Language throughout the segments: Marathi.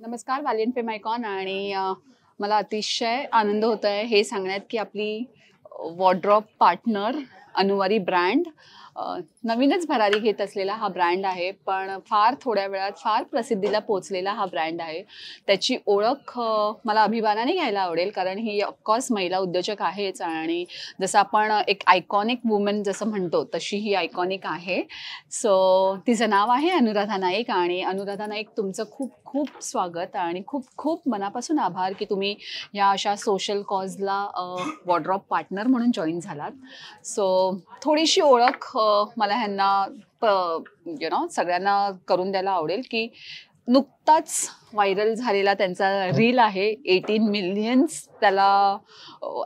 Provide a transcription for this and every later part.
नमस्कार, वॅलियंट फेम आयकॉन. आणि मला अतिशय आनंद होत आहे हे सांगण्यात की आपली वॉर्डरोब पार्टनर अनुवारी ब्रँड नवीनच भरारी घेत असलेला हा ब्रँड आहे, पण फार थोड्या वेळात फार प्रसिद्धीला पोचलेला हा ब्रँड आहे. त्याची ओळख मला अभिमानाने घ्यायला आवडेल, कारण ही ऑफकोर्स महिला उद्योजक आहेच. आणि जसं आपण एक आयकॉनिक वुमन जसं म्हणतो तशी ही आयकॉनिक आहे. सो तिचं नाव आहे अनुराधा नाईक. आणि अनुराधा नाईक, तुमचं खूप खूप स्वागत आणि खूप खूप मनापासून आभार की तुम्ही ह्या अशा सोशल कॉजला वॉर्डरोब पार्टनर म्हणून जॉईन झालात. सो थोडीशी ओळख मला ह्यांना सगळ्यांना करून द्यायला आवडेल की नुकताच व्हायरल झालेला त्यांचा रील आहे. 18 मिलियन्स त्याला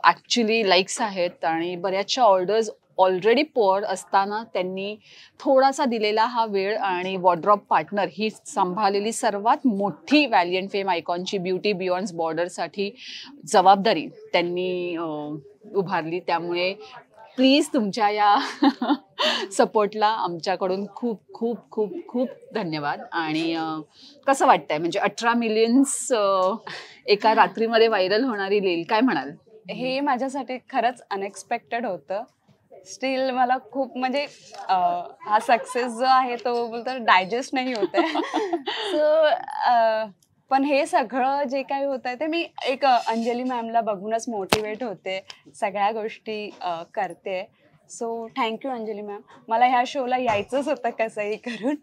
ॲक्च्युली लाईक्स आहेत आणि बऱ्याचशा ऑर्डर्स ऑलरेडी पोअर असताना त्यांनी थोडासा दिलेला हा वेळ आणि वॉर्डरोब पार्टनर ही सांभाळलेली सर्वात मोठी वॅलियंट फेम आयकॉनची ब्युटी बियॉन्ड बॉर्डरसाठी जबाबदारी त्यांनी उभारली. त्यामुळे प्लीज तुमच्या या सपोर्टला आमच्याकडून खूप खूप खूप खूप धन्यवाद. आणि कसं वाटतंय, म्हणजे 18 मिलियन्स एका रात्रीमध्ये व्हायरल होणारी रील, काय म्हणाल? हे माझ्यासाठी खरंच अनएक्सपेक्टेड होतं. स्टील मला खूप म्हणजे हा सक्सेस जो आहे तो बोलतो डायजेस्ट नाही होत आहे. सो पण हे सगळं जे काही होत आहे ते मी एक अंजली मॅमला बघूनच मोटिवेट होते, सगळ्या गोष्टी करते. So thank you Anjali ma'am. मला ह्या शोला यायचंच होतं कसंही करून.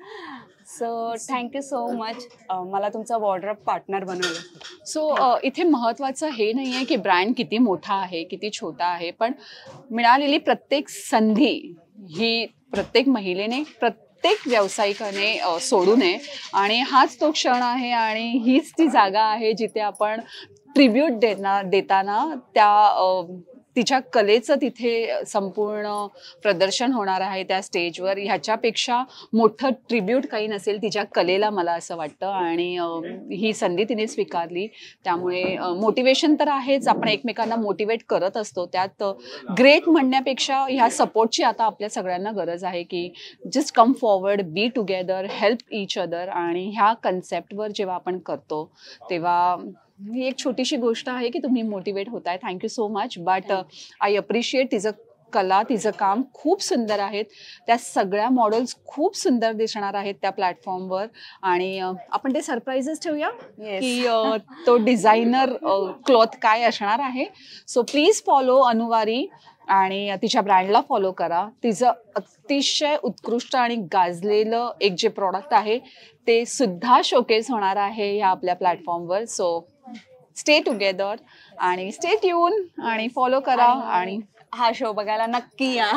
सो थँक्यू सो मच मला तुमचा वॉर्डरोब पार्टनर बनवलं. सो इथे महत्त्वाचं हे नाही आहे की ब्रँड किती मोठा आहे किती छोटा आहे, पण मिळालेली प्रत्येक संधी ही प्रत्येक महिलेने प्रत्येक व्यावसायिकाने सोडू नये. आणि हाच तो क्षण आहे आणि हीच ती जागा आहे जिथे आपण ट्रिब्यूट देताना त्या तिच्या कलेचं तिथे संपूर्ण प्रदर्शन होणार आहे त्या स्टेजवर. ह्याच्यापेक्षा मोठं ट्रिब्यूट काही नसेल तिच्या कलेला, मला असं वाटतं. आणि ही संधी तिने स्वीकारली, त्यामुळे मोटिवेशन तर आहेच. आपण एकमेकांना मोटिवेट करत असतो, त्यात ग्रेट म्हणण्यापेक्षा ह्या सपोर्टची आता आपल्या सगळ्यांना गरज आहे की just come forward, be together, help each other. आणि ह्या कन्सेप्टवर जेव्हा आपण करतो तेव्हा ही एक छोटीशी गोष्ट आहे की तुम्ही मोटिवेट होताय. Thank you so much. But I appreciate तिचं कला, तिचं काम खूप सुंदर आहेत. त्या सगळ्या मॉडेल्स खूप सुंदर दिसणार आहेत त्या प्लॅटफॉर्मवर. आणि आपण ते सरप्राईजेस ठेवूया की तो डिझायनर क्लॉथ काय असणार आहे. सो प्लीज फॉलो अनुवारी आणि तिच्या ब्रँडला फॉलो करा. तिचं अतिशय उत्कृष्ट आणि गाजलेलं एक जे प्रॉडक्ट आहे ते सुद्धा शोकेस होणार आहे ह्या आपल्या प्लॅटफॉर्मवर. सो स्टे टुगेदर आणि स्टे ट्यून आणि फॉलो करा. आणि हा शो बघायला नक्की या.